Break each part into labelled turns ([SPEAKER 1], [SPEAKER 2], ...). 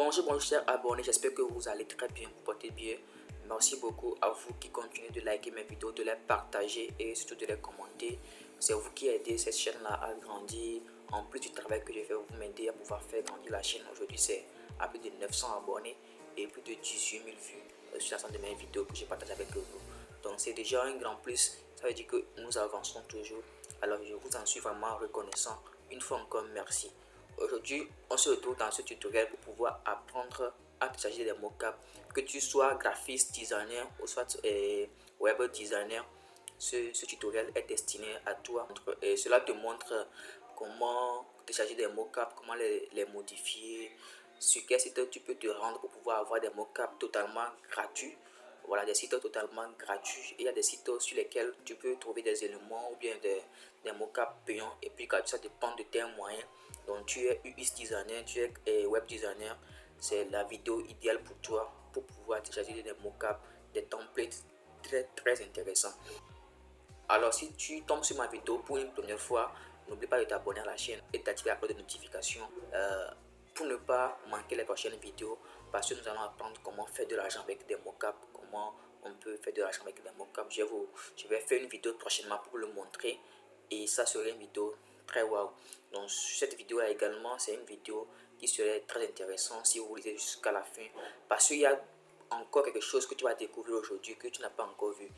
[SPEAKER 1] Bonjour chers abonnés, j'espère que vous allez très bien, vous portez bien. Merci beaucoup à vous qui continuez de liker mes vidéos, de les partager et surtout de les commenter. C'est vous qui aidez cette chaîne-là à grandir. En plus du travail que je fais, vous m'aidez à pouvoir faire grandir la chaîne. Aujourd'hui, c'est à plus de 900 abonnés et plus de 18 000 vues sur l'ensemble de mes vidéos que je partage avec vous. Donc c'est déjà un grand plus, ça veut dire que nous avançons toujours. Alors je vous en suis vraiment reconnaissant. Une fois encore, merci. Aujourd'hui, on se retrouve dans ce tutoriel pour pouvoir apprendre à télécharger des mockups. Que tu sois graphiste, designer ou soit web designer, ce tutoriel est destiné à toi. Et cela te montre comment télécharger des mockups, comment les modifier, sur quel site tu peux te rendre pour pouvoir avoir des mockups totalement gratuits. Voilà, des sites totalement gratuits. Il y a des sites sur lesquels tu peux trouver des éléments ou bien des mockups payants et puis ça dépend de tes moyens. Donc tu es UX designer, tu es web designer, c'est la vidéo idéale pour toi pour pouvoir télécharger des mockups, des templates très intéressants. Alors si tu tombes sur ma vidéo pour une première fois, n'oublie pas de t'abonner à la chaîne et d'activer la cloche de notification pour ne pas manquer les prochaines vidéos, parce que nous allons apprendre comment faire de l'argent avec des mockups, comment on peut faire de l'argent avec des mockups. Je vais faire une vidéo prochainement pour le montrer et ça serait une vidéo très wow. Donc cette vidéo là également, c'est une vidéo qui serait très intéressante si vous lisez jusqu'à la fin, parce qu'il y a encore quelque chose que tu vas découvrir aujourd'hui que tu n'as pas encore vu.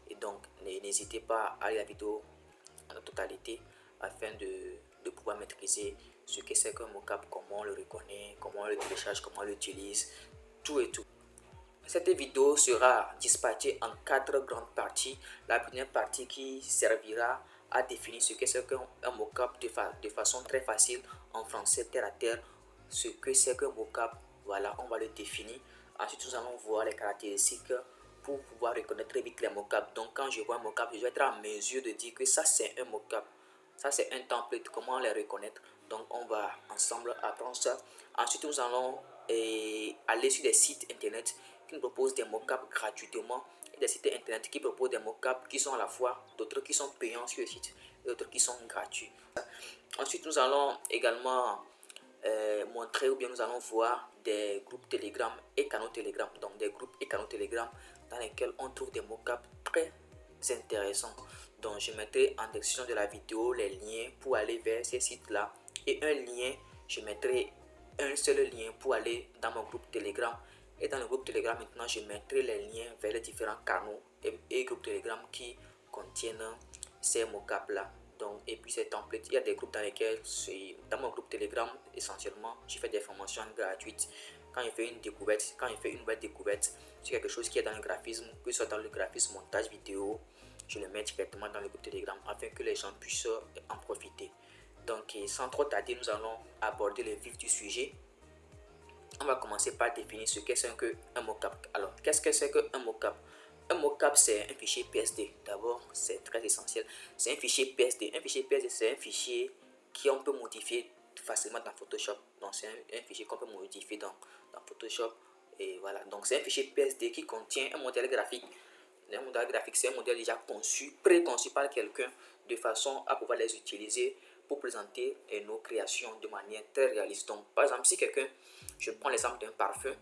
[SPEAKER 1] Et donc n'hésitez pas à aller la vidéo en totalité afin de pouvoir maîtriser ce que c'est qu'un mockup, comment on le reconnaît, comment on le télécharge, comment on l'utilise, tout et tout. Cette vidéo sera dispatchée en 4 grandes parties. La première partie qui servira à définir ce que c'est qu'un mockup de façon très facile en français terre à terre. Ce que c'est qu'un mockup, voilà, on va le définir. Ensuite, nous allons voir les caractéristiques pour pouvoir reconnaître très vite les mockups. Donc, quand je vois un mockup, je vais être en mesure de dire que ça c'est un mockup. Ça c'est un template, comment les reconnaître. Donc, on va ensemble apprendre ça. Ensuite, nous allons aller sur des sites internet qui nous proposent des mockups gratuitement et des sites internet qui proposent des mockups qui sont à la fois d'autres qui sont payants sur le site et d'autres qui sont gratuits. Ensuite, nous allons également montrer ou bien nous allons voir des groupes Telegram et canaux Telegram. Donc des groupes et canaux Telegram dans lesquels on trouve des mockups très intéressants. Donc je mettrai en description de la vidéo les liens pour aller vers ces sites là et un lien, je mettrai un seul lien pour aller dans mon groupe Telegram. Et dans le groupe Telegram maintenant, je mettrai les liens vers les différents canaux et groupes Telegram qui contiennent ces mockups là. Donc, et puis ces templates, il y a des groupes dans lesquels, dans mon groupe Telegram essentiellement, je fais des formations gratuites. Quand je fais une découverte, quand je fais une nouvelle découverte sur quelque chose qui est dans le graphisme, que ce soit dans le graphisme montage vidéo, je le mets directement dans le groupe Telegram afin que les gens puissent en profiter. Donc sans trop tarder, nous allons aborder le vif du sujet. On va commencer par définir ce qu'est un mockup. Alors, qu'est-ce que c'est qu'un mockup? Un mockup, c'est un fichier PSD. D'abord, c'est très essentiel. C'est un fichier PSD. Un fichier PSD, c'est un fichier qu'on peut modifier facilement dans Photoshop. Donc, c'est un fichier qu'on peut modifier dans Photoshop. Et voilà. Donc, c'est un fichier PSD qui contient un modèle graphique. Un modèle graphique, c'est un modèle déjà conçu, préconçu par quelqu'un de façon à pouvoir les utiliser pour présenter nos créations de manière très réaliste. Donc, par exemple, si quelqu'un, je prends l'exemple d'un parfum,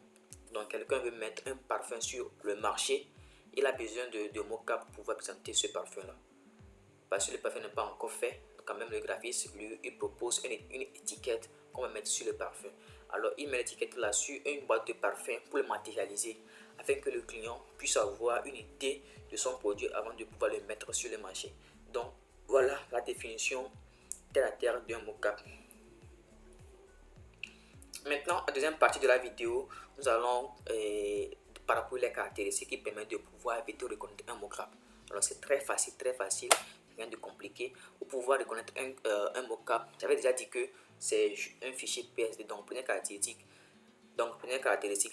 [SPEAKER 1] donc quelqu'un veut mettre un parfum sur le marché, il a besoin de mockup pour pouvoir présenter ce parfum-là. Parce que le parfum n'est pas encore fait, quand même le graphiste lui il propose une étiquette qu'on va mettre sur le parfum. Alors il met l'étiquette là sur une boîte de parfum pour le matérialiser, afin que le client puisse avoir une idée de son produit avant de pouvoir le mettre sur le marché. Donc voilà la définition terre à terre d'un mockup. Maintenant, la deuxième partie de la vidéo, nous allons parcourir les caractéristiques qui permettent de pouvoir vite reconnaître un mockup. Alors c'est très facile, rien de compliqué. Pour pouvoir reconnaître un mockup, j'avais déjà dit que c'est un fichier PSD. Donc première caractéristique,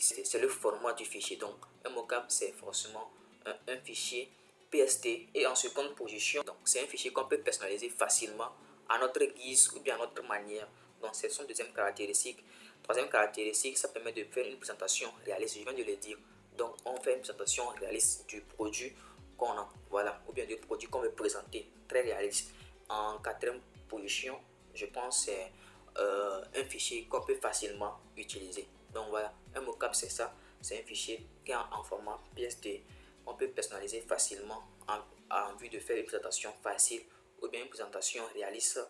[SPEAKER 1] c'est le format du fichier. Donc un mockup c'est forcément un fichier PSD. Et en seconde position, donc c'est un fichier qu'on peut personnaliser facilement à notre guise ou bien à notre manière. Donc c'est son deuxième caractéristique. Troisième caractéristique, ça permet de faire une présentation réaliste, je viens de le dire. Donc on fait une présentation réaliste du produit qu'on a, voilà, ou bien du produit qu'on veut présenter, très réaliste. En quatrième position, je pense c'est un fichier qu'on peut facilement utiliser. Donc voilà, un mocap c'est ça, c'est un fichier qui est en format PSD. On peut personnaliser facilement en vue de faire une présentation facile ou bien une présentation réaliste,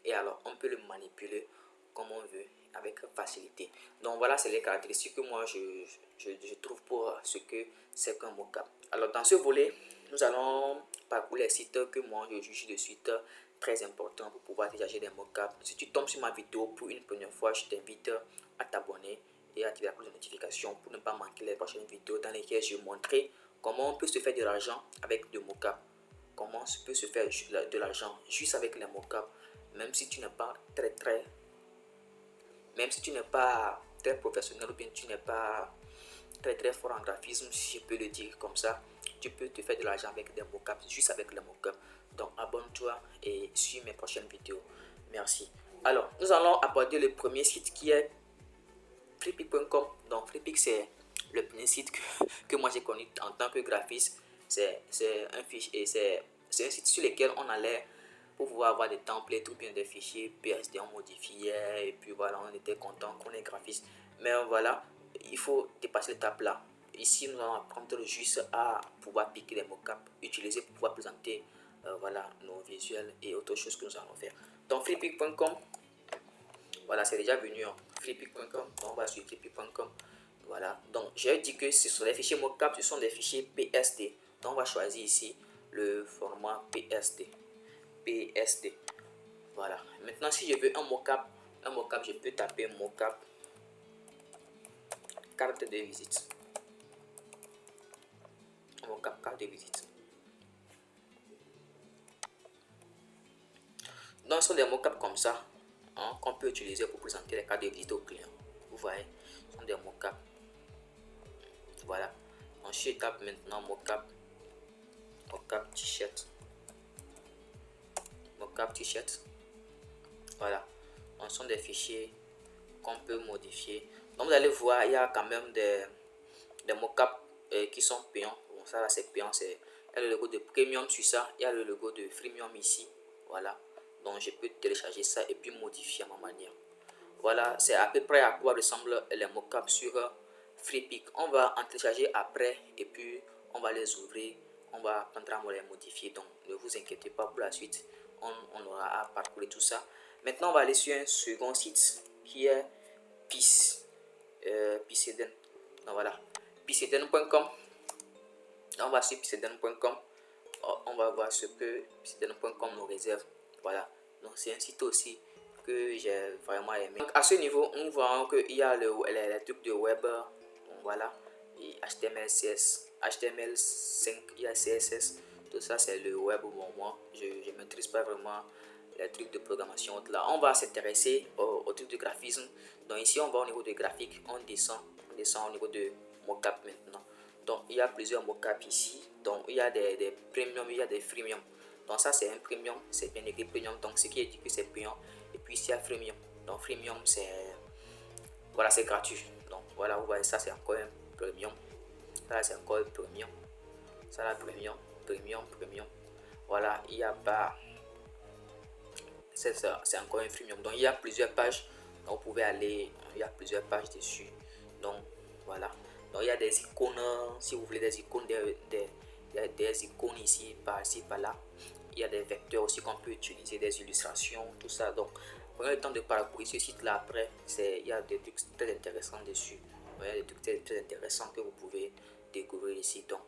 [SPEAKER 1] et alors on peut le manipuler comme on veut avec facilité. Donc voilà, c'est les caractéristiques que moi je trouve pour ce que c'est qu'un mocap. Alors dans ce volet, nous allons parcourir les sites que moi je juge de suite très important pour pouvoir télécharger des mocaps. Si tu tombes sur ma vidéo pour une première fois, je t'invite à t'abonner et à activer la cloche de notification pour ne pas manquer les prochaines vidéos dans lesquelles je vais montrer comment on peut se faire de l'argent avec des mocaps. Comment on peut se faire de l'argent juste avec les mocaps, même si tu n'es pas très professionnel ou bien tu n'es pas très fort en graphisme, si je peux le dire comme ça. Tu peux te faire de l'argent avec des mocaps, juste avec les mocaps. Donc abonne-toi et suis mes prochaines vidéos. Merci. Alors, nous allons aborder le premier site qui est Freepik.com. Donc Freepik, c'est le premier site que moi j'ai connu en tant que graphiste. C'est un fichier, c'est un site sur lequel on allait pour pouvoir avoir des templates ou bien des fichiers PSD, on modifiait et puis voilà, on était content qu'on est graphiste. Mais voilà, il faut dépasser l'étape là. Ici, nous allons apprendre juste à pouvoir piquer les mocaps, utiliser pour pouvoir présenter voilà, nos visuels et autres choses que nous allons faire. Donc Freepik.com, voilà, c'est déjà venu, hein. Freepik.com, on va sur freepik.com. Voilà, donc j'ai dit que ce sont des fichiers mocap, ce sont des fichiers PSD. Donc on va choisir ici le format PSD. PSD. Voilà. Maintenant, si je veux un mocap, je peux taper mocap carte de visite. Mocap carte de visite. Donc, ce sont des mocaps comme ça, hein, qu'on peut utiliser pour présenter les cartes de visite aux clients. Vous voyez, ce sont des mocaps. Voilà. Donc, je tape maintenant mocap t-shirt. Mocap t-shirt. Voilà. Donc, ce sont des fichiers qu'on peut modifier. Donc, vous allez voir, il y a quand même des mocaps qui sont payants. Bon, ça là, c'est payant. Il y a le logo de premium sur ça. Il y a le logo de freemium ici. Voilà. Donc, je peux télécharger ça et puis modifier à ma manière. Voilà, c'est à peu près à quoi ressemblent les mocaps sur Freepik. On va en télécharger après et puis on va les ouvrir. On va apprendre à les modifier. Donc, ne vous inquiétez pas pour la suite. On aura à parcourir tout ça. Maintenant, on va aller sur un second site qui est Piceden. Donc voilà, Piceden.com. On va sur Piceden.com. On va voir ce que Piceden.com nous réserve. Voilà, donc c'est un site aussi que j'ai vraiment aimé. Donc à ce niveau, on voit qu'il y a les trucs de web. Donc voilà, et HTML, CS, HTML5, il y a CSS. Tout ça, c'est le web. Bon, moi, je ne maîtrise pas vraiment les trucs de programmation. Là, on va s'intéresser au truc de graphisme. Donc ici, on va au niveau de graphique. On descend au niveau de mocap maintenant. Donc il y a plusieurs mocap ici. Donc il y a des premium, il y a des freemium. Donc ça c'est un premium, c'est bien écrit premium. Donc ce qui est dit que c'est payant. Et puis ici il y a freemium. Donc freemium c'est, voilà, c'est gratuit. Donc voilà, vous voyez, ça c'est encore un premium. Ça c'est encore un premium. Ça là premium, premium. Voilà, il y a pas, c'est encore un freemium. Donc il y a plusieurs pages. Donc vous pouvez aller, il y a plusieurs pages dessus. Donc voilà. Donc il y a des icônes, si vous voulez des icônes, des icônes ici, par-ci, par-là. Il y a des vecteurs aussi qu'on peut utiliser, des illustrations, tout ça. Donc prenez le temps de parcourir ce site-là après. Il y a des trucs très intéressants dessus. Il y a des trucs très intéressants que vous pouvez découvrir ici. Donc,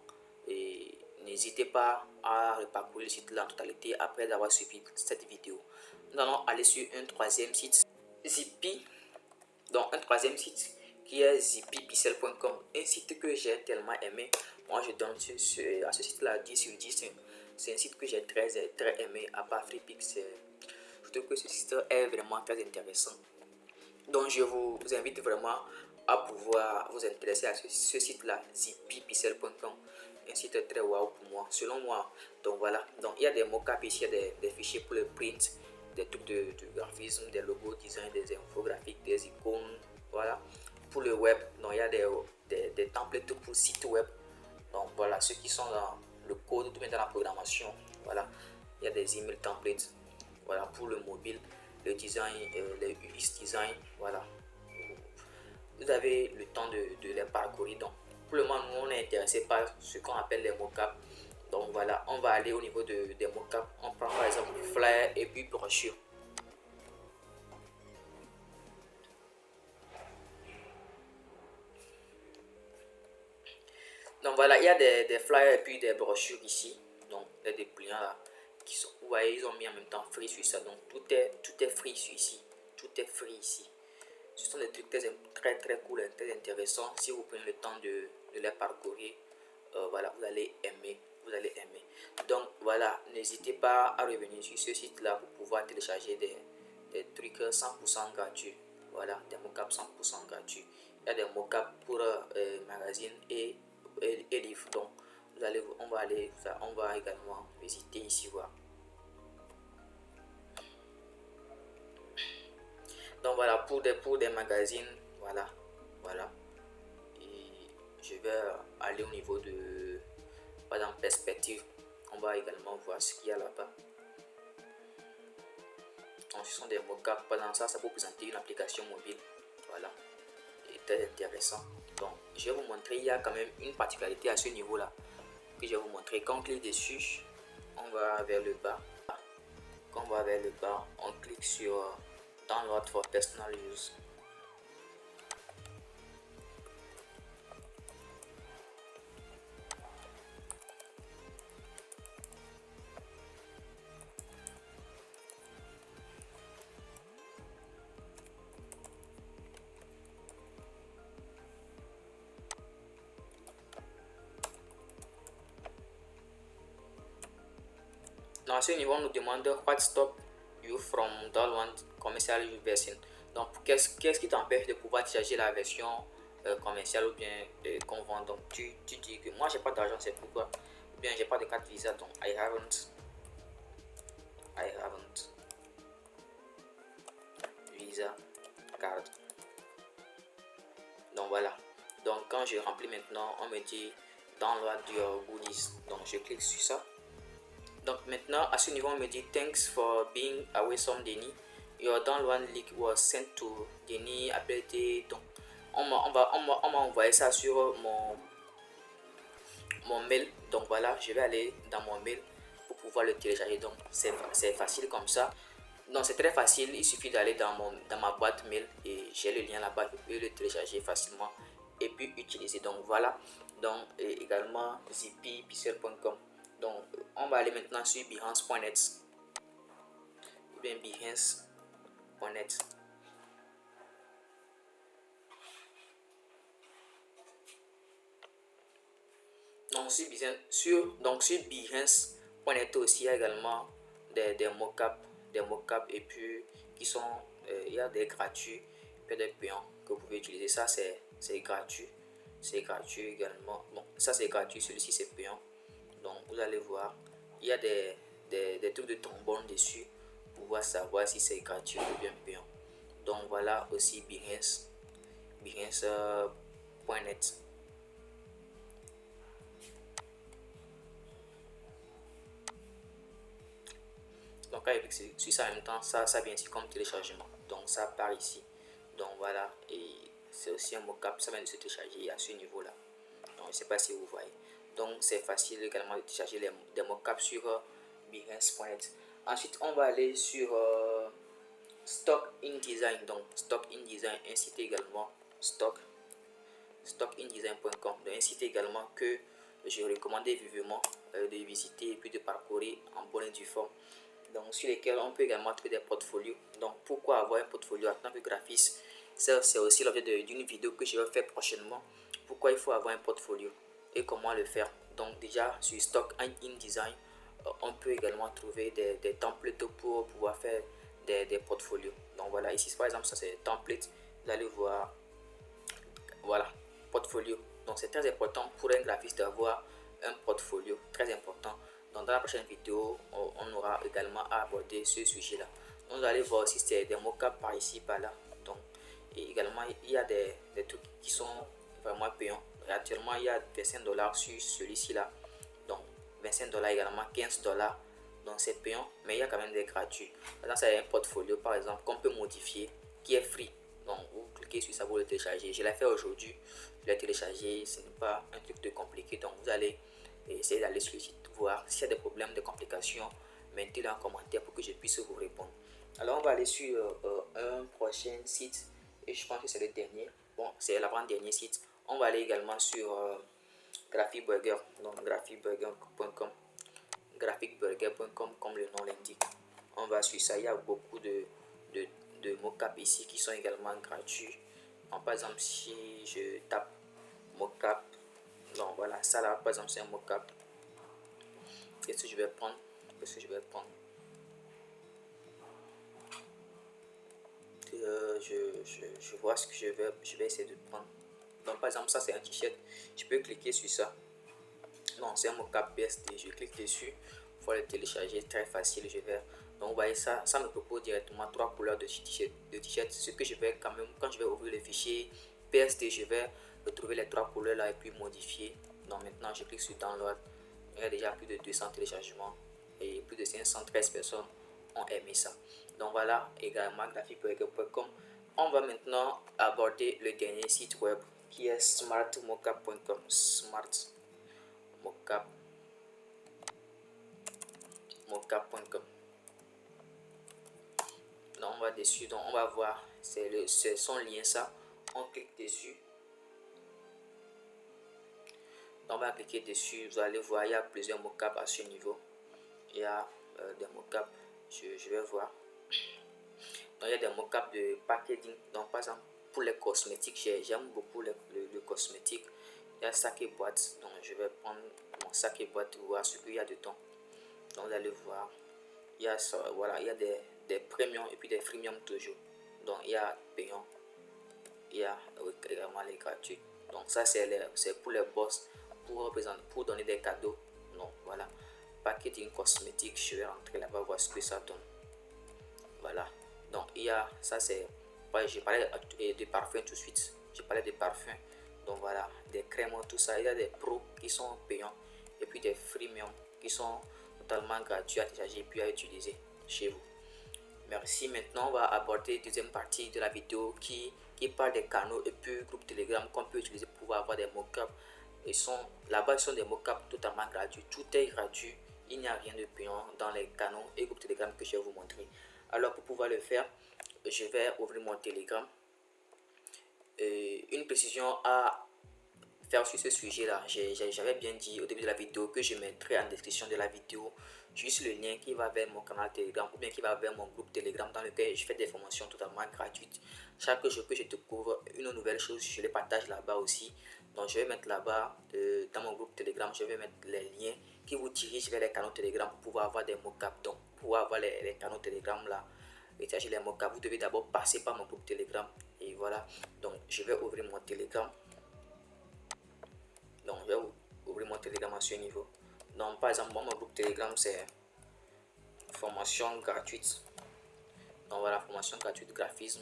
[SPEAKER 1] et n'hésitez pas à parcourir le site-là en totalité après avoir suivi cette vidéo. Nous allons aller sur un troisième site, Zippy. Donc un troisième site qui est zippypixel.com, un site que j'ai tellement aimé. Moi je donne à ce site là 10 sur 10. C'est un site que j'ai très aimé. À part Freepik, je trouve que ce site est vraiment très intéressant. Donc je vous invite vraiment à pouvoir vous intéresser à ce site là, zippypixel.com. Un site très wow pour moi, selon moi. Donc voilà, donc il y a des mockups ici, il y a des fichiers pour le print, des trucs de graphisme, des logos, design, des infographiques, des icônes. Voilà, pour le web, donc il y a des templates pour site web. Donc voilà, ceux qui sont dans le code, tout dans la programmation. Voilà, il y a des email templates. Voilà, pour le mobile, le design, le UX design. Voilà, vous avez le temps de les parcourir. Donc pour le moment, nous on est intéressé par ce qu'on appelle les mock-ups. Donc voilà, on va aller au niveau des mock-ups. On prend par exemple flyer et puis brochure. Donc voilà, il y a des flyers et puis des brochures ici. Donc des dépliants là qui sont, vous voyez, ils ont mis en même temps free sur ça. Donc tout est free sur ici. Tout est free ici. Ce sont des trucs très cool et très intéressants. Si vous prenez le temps de les parcourir, voilà, vous allez aimer. Vous allez aimer. Donc voilà, n'hésitez pas à revenir sur ce site là pour pouvoir télécharger des trucs 100% gratuits. Voilà, des mockups 100% gratuits. Il y a des mockups pour magazines et livres. Donc on va également visiter ici voir. Donc voilà, pour des magazines, voilà. Et je vais aller au niveau de, par exemple, perspective. On va également voir ce qu'il y a là-bas. Donc ce sont des mockups. Par exemple, ça peut présenter une application mobile. Voilà. Et très intéressant. Donc je vais vous montrer, il y a quand même une particularité à ce niveau-là que je vais vous montrer. Quand on clique dessus, on va vers le bas. Quand on va vers le bas, on clique sur Download for Personal Use. Dans ce niveau, on nous demande What stop you from download commercial version. Donc, qu'est-ce qui t'empêche de pouvoir télécharger la version commerciale ou bien qu'on vend. Donc, tu dis que moi, j'ai pas d'argent, c'est pourquoi. Ou bien, j'ai pas de carte Visa, donc I haven't Visa card. Donc, voilà. Donc, quand je remplis maintenant, on me dit download your goodies. Donc, je clique sur ça. Donc maintenant à ce niveau on me dit thanks for being away from Denny. Your download link was sent to Denny ability. Donc on m'a envoyé ça sur mon mail. Donc voilà, je vais aller dans mon mail pour pouvoir le télécharger. Donc c'est facile comme ça. Donc c'est très facile, il suffit d'aller dans ma boîte mail et j'ai le lien là-bas, je peux le télécharger facilement et puis utiliser. Donc voilà, donc et également zippy-pixel.com. Donc on va aller maintenant sur behance.net ou bien behance.net. Donc sur behance.net aussi il y a également des mockups et puis qui sont il y a des gratuits et des payants que vous pouvez utiliser. Ça c'est gratuit, également. Bon, ça c'est gratuit, celui-ci c'est payant. Donc vous allez voir, il y a des trucs de trombone dessus pour pouvoir savoir si c'est gratuit ou bien payant. Donc voilà aussi behance.net. Donc avec sur ça en même temps, ça vient ici comme téléchargement. Donc ça part ici. Donc voilà, et c'est aussi un mockup, ça vient de se télécharger à ce niveau là. Donc je ne sais pas si vous voyez. Donc c'est facile également de télécharger des mockups sur behance.net. Ensuite on va aller sur Stock InDesign. Donc Stock InDesign, un site également stockindesign.com. Donc un site également que je recommande vivement de visiter et puis de parcourir en bonne et due forme. Donc sur lesquels on peut également trouver des portfolios. Donc pourquoi avoir un portfolio en tant que graphiste? Ça c'est aussi l'objet d'une vidéo que je vais faire prochainement. Pourquoi il faut avoir un portfolio et comment le faire. Donc déjà sur Stock InDesign, on peut également trouver des templates pour pouvoir faire des portfolios. Donc voilà, ici par exemple ça c'est template. Vous allez voir, voilà, portfolio. Donc c'est très important pour un graphiste d'avoir un portfolio, très important. Donc dans la prochaine vidéo, on aura également à aborder ce sujet-là. On va aller voir aussi c'est des mockups par ici, par là. Donc et également il y a des trucs qui sont vraiment payants. Actuellement il y a 25$ sur celui-ci là. Donc 25$ également, 15$. Donc c'est payant, mais il y a quand même des gratuits. Là c'est un portfolio par exemple qu'on peut modifier qui est free. Donc vous cliquez sur ça, vous le téléchargez. Je l'ai fait aujourd'hui, je l'ai téléchargé, ce n'est pas un truc de compliqué. Donc vous allez essayer d'aller sur le site, voir s'il y a des problèmes, de complications, mettez-le en commentaire pour que je puisse vous répondre. Alors on va aller sur un prochain site, et je pense que c'est le dernier. Bon, c'est l'avant-dernier site. On va aller également sur Graphic Burger, donc graphicburger.com, graphicburger.com comme le nom l'indique. On va sur ça, il y a beaucoup de mocap ici qui sont également gratuits. Donc, par exemple, si je tape mocap, donc voilà, ça là par exemple c'est un mocap. Qu'est-ce que je vais prendre? Qu'est-ce que je vais prendre? Je vois ce que je vais essayer de prendre. Donc par exemple ça c'est un t-shirt, je peux cliquer sur ça. Non, c'est un mocap PSD, je clique dessus, il faut le télécharger, très facile. Je vais, donc vous voyez ça, ça me propose directement trois couleurs de t-shirt. Ce que je vais quand même, quand je vais ouvrir le fichier PSD, je vais retrouver les trois couleurs là et puis modifier. Donc maintenant je clique sur download, il y a déjà plus de 200 téléchargements et plus de 513 personnes ont aimé ça. Donc voilà, également graphicburger.com. On va maintenant aborder le dernier site web qui est smartmocap.com. Mocap.com. Donc on va dessus, donc on va voir, c'est son lien ça. On clique dessus. Donc on va cliquer dessus, vous allez voir, il y a plusieurs mocap à ce niveau. Il y a des mocap, je vais voir. Donc il y a des mocap de packaging. Donc par exemple pour les cosmétiques, j'aime beaucoup le cosmétique. Il y a sac et boîte, donc je vais prendre mon sac et boîte pour voir ce qu'il y a dedans. Donc vous allez voir, il y a ça, voilà, il y a des premium et puis des freemium toujours. Donc il y a payant, il y a également les gratuits. Donc ça c'est pour les boss, pour donner des cadeaux. Donc voilà, packaging cosmétique, je vais rentrer là-bas voir ce que ça donne. Voilà, donc il y a ça, c'est, j'ai parlé de parfum tout de suite, j'ai parlé de parfum. Donc voilà, des crèmes, tout ça. Il y a des pros qui sont payants et puis des freemium qui sont totalement gratuits à télécharger et puis à utiliser chez vous. Merci. Maintenant on va aborder la deuxième partie de la vidéo qui parle des canaux et puis groupe Telegram qu'on peut utiliser pour avoir des mockups. Là-bas, ce sont des mockups totalement gratuits, tout est gratuit, il n'y a rien de payant dans les canaux et groupes Telegram que je vais vous montrer. Alors pour pouvoir le faire, je vais ouvrir mon Telegram. Une précision à faire sur ce sujet là, j'avais bien dit au début de la vidéo que je mettrai en description de la vidéo juste le lien qui va vers mon canal Telegram ou bien qui va vers mon groupe Telegram dans lequel je fais des formations totalement gratuites. Chaque jour que je découvre une nouvelle chose, je les partage là-bas aussi. Donc je vais mettre là-bas dans mon groupe Telegram, je vais mettre les liens qui vous dirigent vers les canaux Telegram pour pouvoir avoir des mock-ups. Donc pour pouvoir avoir les canaux Telegram là et télécharger les mock-ups, vous devez d'abord passer par mon groupe Telegram. Et voilà, donc je vais ouvrir mon Telegram. Donc je vais ouvrir mon Telegram à ce niveau. Donc par exemple, mon groupe Telegram c'est formation gratuite. Donc voilà, formation gratuite graphisme.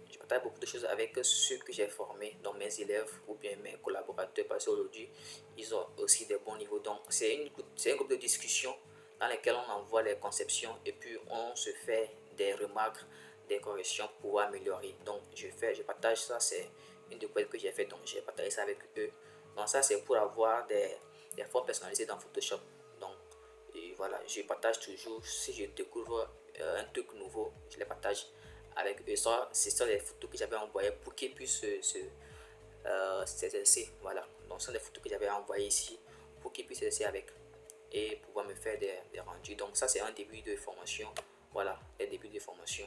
[SPEAKER 1] Je partage beaucoup de choses avec ceux que j'ai formés, donc mes élèves ou bien mes collaborateurs, parce qu'aujourd'hui ils ont aussi des bons niveaux. Donc c'est un groupe de discussion dans lequel on envoie les conceptions et puis on se fait des remarques, des corrections pour améliorer. Donc je partage ça, c'est une découverte que j'ai fait, donc j'ai partagé ça avec eux. Donc ça c'est pour avoir des formes personnalisées dans Photoshop. Donc et voilà, je partage toujours, si je découvre un truc nouveau, je les partage avec eux. C'est ça les photos que j'avais envoyées pour qu'ils puissent s'exercer. Voilà, donc ce sont des photos que j'avais envoyées ici pour qu'ils puissent s'exercer avec et pouvoir me faire des rendus. Donc ça c'est un début de formation. Voilà, les débuts de formation.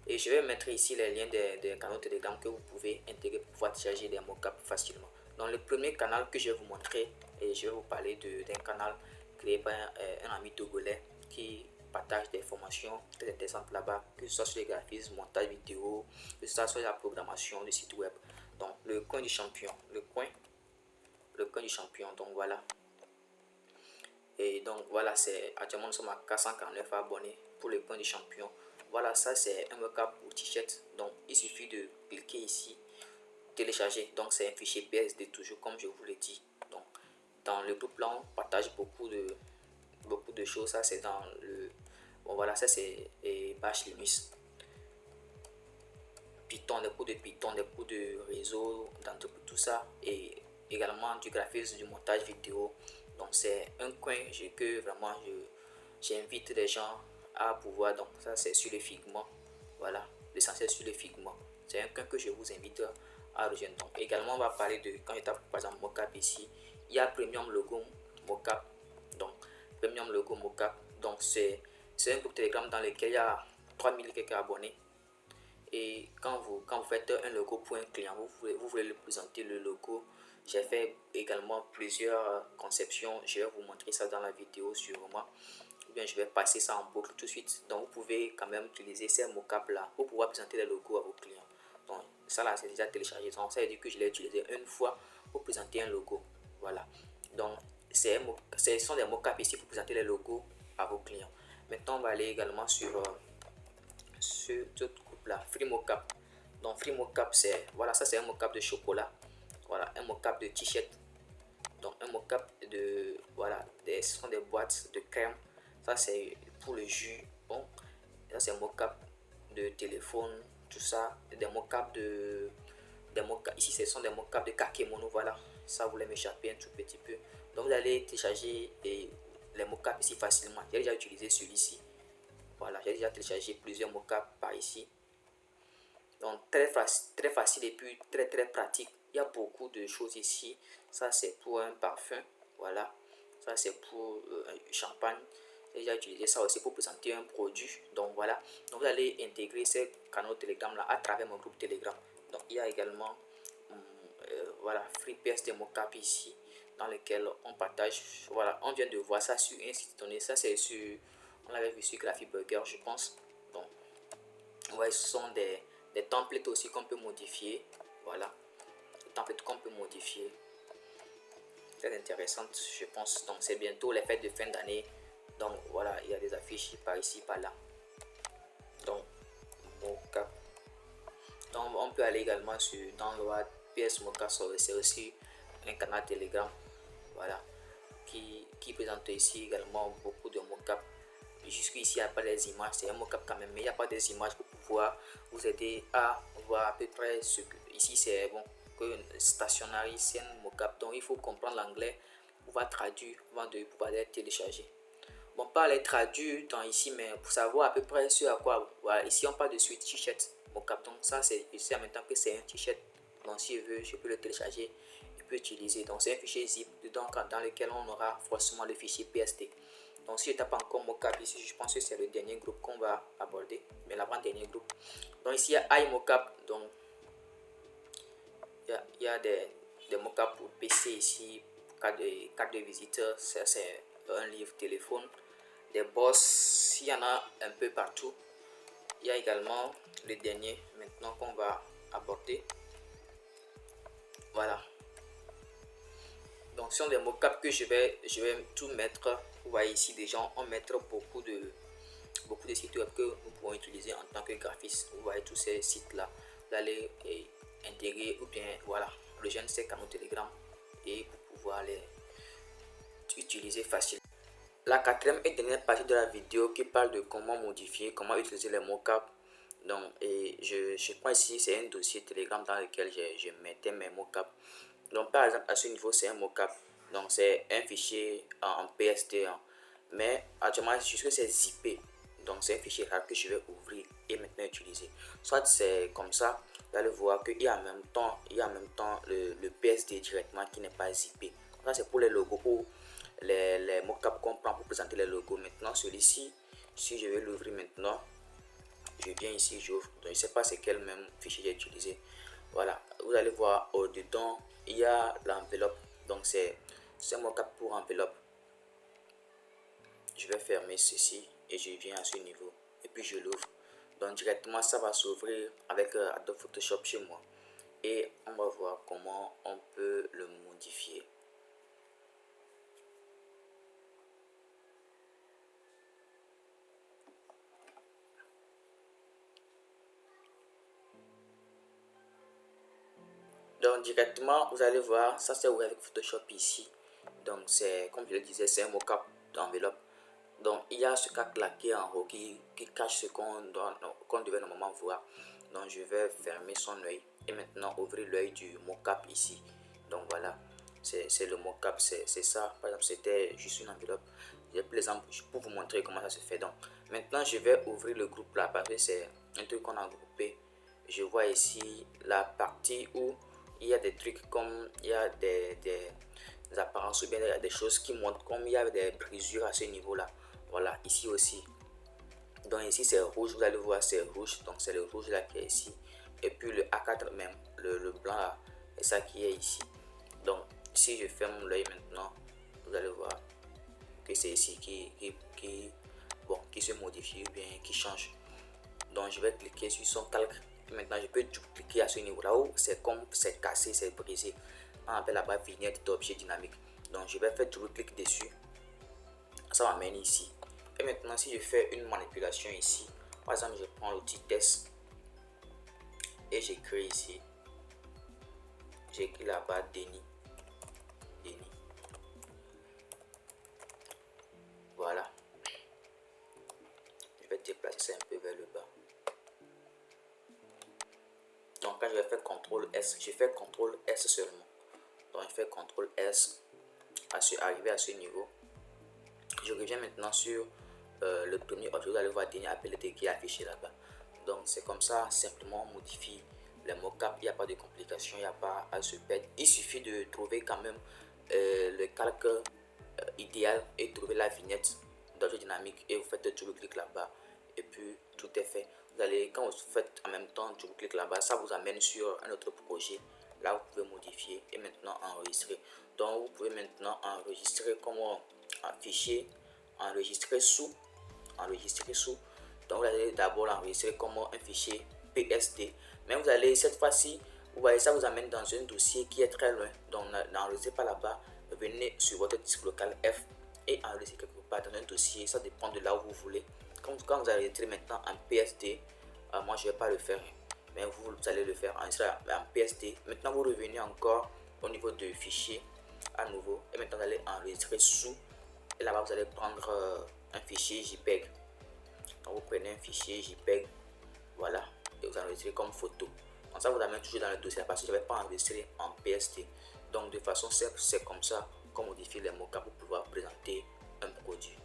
[SPEAKER 1] Et je vais mettre ici les liens des canaux Telegram que vous pouvez intégrer pour pouvoir télécharger des mockups facilement. Dans le premier canal que je vais vous montrer, et je vais vous parler d'un canal créé par un ami togolais qui partage des formations très intéressantes là-bas, que ce soit sur les graphismes, montage vidéo, que ce soit sur la programmation du site web. Donc le coin du champion, le coin du champion, donc voilà. Et donc voilà, c'est actuellement nous sommes à 449 abonnés pour le coin du champion. Voilà, ça c'est un mockup pour t-shirt. Donc il suffit de cliquer ici, télécharger. Donc c'est un fichier PSD toujours comme je vous l'ai dit. Donc dans le groupe là on partage beaucoup de choses. Ça c'est dans le, bon voilà, ça c'est Bash Linux. Python, des cours de Python, des cours de réseau, d'entreprise, tout ça, et également du graphisme, du montage vidéo. Donc c'est un coin que vraiment j'invite les gens à pouvoir, donc ça c'est sur les Figma, voilà, l'essentiel sur les Figma. C'est un coin que je vous invite à rejoindre. Donc également on va parler de, quand je tape par exemple mocap ici, il y a Premium Logo Mocap. Donc Premium Logo Mocap, donc c'est un groupe Telegram dans lequel il y a 3000 quelques abonnés. Et quand vous faites un logo pour un client, vous voulez le présenter le logo. J'ai fait également plusieurs conceptions. Je vais vous montrer ça dans la vidéo sûrement. Ou bien je vais passer ça en boucle tout de suite. Donc vous pouvez quand même utiliser ces mocap là pour pouvoir présenter les logos à vos clients. Donc ça là c'est déjà téléchargé. Donc ça veut dire que je l'ai utilisé une fois pour présenter un logo. Voilà. Donc ce sont des mocap ici pour présenter les logos à vos clients. Maintenant on va aller également sur ce groupe là, Free Mocap. Donc Free Mocap, c'est voilà, ça c'est un mocap de chocolat, voilà, un mocap de t-shirt, donc un mocap de voilà, ce sont des boîtes de crème, ça c'est pour le jus, bon, ça c'est un mocap de téléphone, tout ça, des mocap de ici ce sont des mocap de kakemono, voilà, ça voulait m'échapper un tout petit peu. Donc vous allez télécharger les mocap ici facilement. J'ai déjà utilisé celui-ci. Voilà, j'ai déjà téléchargé plusieurs mocap par ici. Donc très facile et puis très pratique. Il y a beaucoup de choses ici. Ça c'est pour un parfum. Voilà. Ça c'est pour un champagne. J'ai déjà utilisé ça aussi pour présenter un produit. Donc voilà. Donc vous allez intégrer ces canaux Telegram là à travers mon groupe Telegram. Donc il y a également voilà, FreePSD Mocap ici dans lequel on partage. Voilà, on vient de voir ça sur un site donné. Ça c'est sur, on l'avait vu sur Graphic Burger je pense. Donc ouais, ce sont des templates aussi qu'on peut modifier. Voilà, des templates qu'on peut modifier. Très intéressante je pense. Donc c'est bientôt les fêtes de fin d'année. Donc voilà, il y a des affiches par ici, par là. Donc Mocap. Donc on peut aller également sur Download PS Mocap, c'est aussi un canal Telegram. Voilà, qui présente ici également beaucoup de mocap. Jusqu'ici, il n'y a pas les images, c'est un mocap quand même, mais il n'y a pas des images pour pouvoir vous aider à voir à peu près ce que. Ici, c'est bon, que stationary, c'est un mocap, donc il faut comprendre l'anglais pour pouvoir traduire avant de pouvoir les télécharger. Bon, pas les traduire dans ici, mais pour savoir à peu près ce à quoi. Voilà, ici on parle de suite t-shirt mocap, donc ça c'est, je sais en même temps que c'est un t-shirt. Donc si je veux, je peux le télécharger et peux utiliser. Donc c'est un fichier zip dedans dans lequel on aura forcément le fichier PSD. Donc si je tape encore mocap ici, je pense que c'est le dernier groupe qu'on va aborder, mais l'avant-dernier groupe. Donc ici il y a iMocap, donc il y a des mocap pour PC ici, carte de visite, ça c'est un livre téléphone, des boss, il y en a un peu partout. Il y a également le dernier maintenant qu'on va aborder. Voilà. Donc ce sont des mocap que je vais tout mettre. Vous voyez ici déjà on mettre beaucoup de sites web que nous pouvons utiliser en tant que graphiste. Vous voyez tous ces sites là, vous allez intégrer ou bien voilà rejoindre ces canaux Telegram et pour pouvoir les utiliser facilement. La quatrième et dernière partie de la vidéo qui parle de comment modifier, comment utiliser les mocap. Donc je prends ici, c'est un dossier Telegram dans lequel je mettais mes mocap. Donc par exemple à ce niveau c'est un mocap, donc c'est un fichier en PSD, hein. Mais actuellement jusque c'est zippé, donc c'est un fichier rare que je vais ouvrir et maintenant utiliser. Soit c'est comme ça, vous allez voir qu'il y a en même temps le PSD directement qui n'est pas zippé. Ça c'est pour les logos, pour les mocap qu'on prend pour présenter les logos. Maintenant celui-ci, si je vais l'ouvrir maintenant, je viens ici, j'ouvre, donc je ne sais pas c'est quel même fichier j'ai utilisé. Voilà, vous allez voir au dedans il y a l'enveloppe, donc c'est un mocap pour enveloppe. Je vais fermer ceci et je viens à ce niveau et puis je l'ouvre. Donc directement ça va s'ouvrir avec Adobe Photoshop chez moi et on va voir comment on peut le modifier. Donc directement vous allez voir ça c'est ouvert avec Photoshop ici. Donc c'est comme je le disais, c'est un mocap d'enveloppe. Donc il y a ce cas claqué en haut qui cache ce qu'on devait normalement voir. Donc je vais fermer son œil et maintenant ouvrir l'œil du mocap ici. Donc voilà, c'est le mocap, c'est ça. Par exemple, c'était juste une enveloppe. J'ai pris l'exemple pour vous montrer comment ça se fait. Donc maintenant je vais ouvrir le groupe là parce que c'est un truc qu'on a groupé. Je vois ici la partie où il y a des trucs comme il y a des apparences ou bien il y a des choses qui montrent comme il y a des brisures à ce niveau là. Voilà, ici aussi. Donc ici c'est rouge, vous allez voir c'est rouge, donc c'est le rouge là qui est ici. Et puis le A4 même, le blanc là, c'est ça qui est ici. Donc si je ferme l'œil maintenant, vous allez voir que c'est ici qui se modifie ou bien qui change. Donc je vais cliquer sur son calque. Et maintenant je peux cliquer à ce niveau là où c'est comme c'est cassé, c'est brisé. On appelle là-bas vignette d'objet dynamique. Donc je vais faire double clic dessus. Ça m'amène ici. Et maintenant si je fais une manipulation ici, par exemple je prends l'outil test et j'écris ici, j'écris là-bas Denis. Voilà, je vais déplacer ça un peu vers le bas. Donc quand je vais faire CTRL S, je fais CTRL S seulement. Donc je fais CTRL S arriver à ce niveau. Je reviens maintenant sur le premier objet. Vous allez voir Denis Appelé qui est affiché là-bas. Donc c'est comme ça, simplement on modifie les mocap. Il n'y a pas de complications, il n'y a pas à se perdre. Il suffit de trouver quand même le calque idéal et trouver la vignette d'objet dynamique et vous faites double clic là-bas et puis tout est fait. Vous allez, quand vous faites en même temps double clic là-bas, ça vous amène sur un autre projet. Là vous pouvez modifier et maintenant enregistrer. Donc vous pouvez maintenant enregistrer comme un fichier, enregistrer sous. Donc vous allez d'abord l'enregistrer comme un fichier PSD, mais vous allez cette fois-ci, vous voyez, ça vous amène dans un dossier qui est très loin. Donc n'enregistrez pas là-bas, venez sur votre disque local F et enregistrez quelque part dans un dossier. Ça dépend de là où vous voulez. Quand vous allez entrer maintenant en PSD, moi je ne vais pas le faire, mais vous allez le faire en PSD. Maintenant vous revenez encore au niveau de fichier à nouveau et maintenant vous allez enregistrer sous et là-bas vous allez prendre un fichier JPEG. Donc vous prenez un fichier JPEG, voilà, et vous enregistrez comme photo. Donc ça vous amène toujours dans le dossier parce que je ne vais pas enregistrer en PSD. Donc de façon simple, c'est comme ça qu'on modifie les mocap pour pouvoir présenter un produit.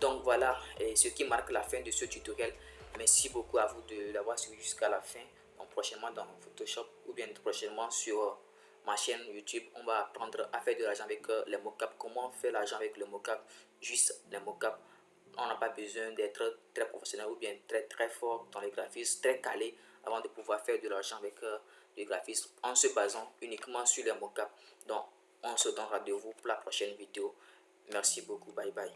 [SPEAKER 1] Donc voilà, et ce qui marque la fin de ce tutoriel. Merci beaucoup à vous de l'avoir suivi jusqu'à la fin. Donc prochainement dans Photoshop ou bien prochainement sur ma chaîne YouTube, on va apprendre à faire de l'argent avec les mocap. Comment faire l'argent avec le mocap? Juste les mocap. On n'a pas besoin d'être très professionnel ou bien très fort dans les graphismes, très calé avant de pouvoir faire de l'argent avec le graphisme en se basant uniquement sur les mocap. Donc on se donne rendez-vous pour la prochaine vidéo. Merci beaucoup, bye bye.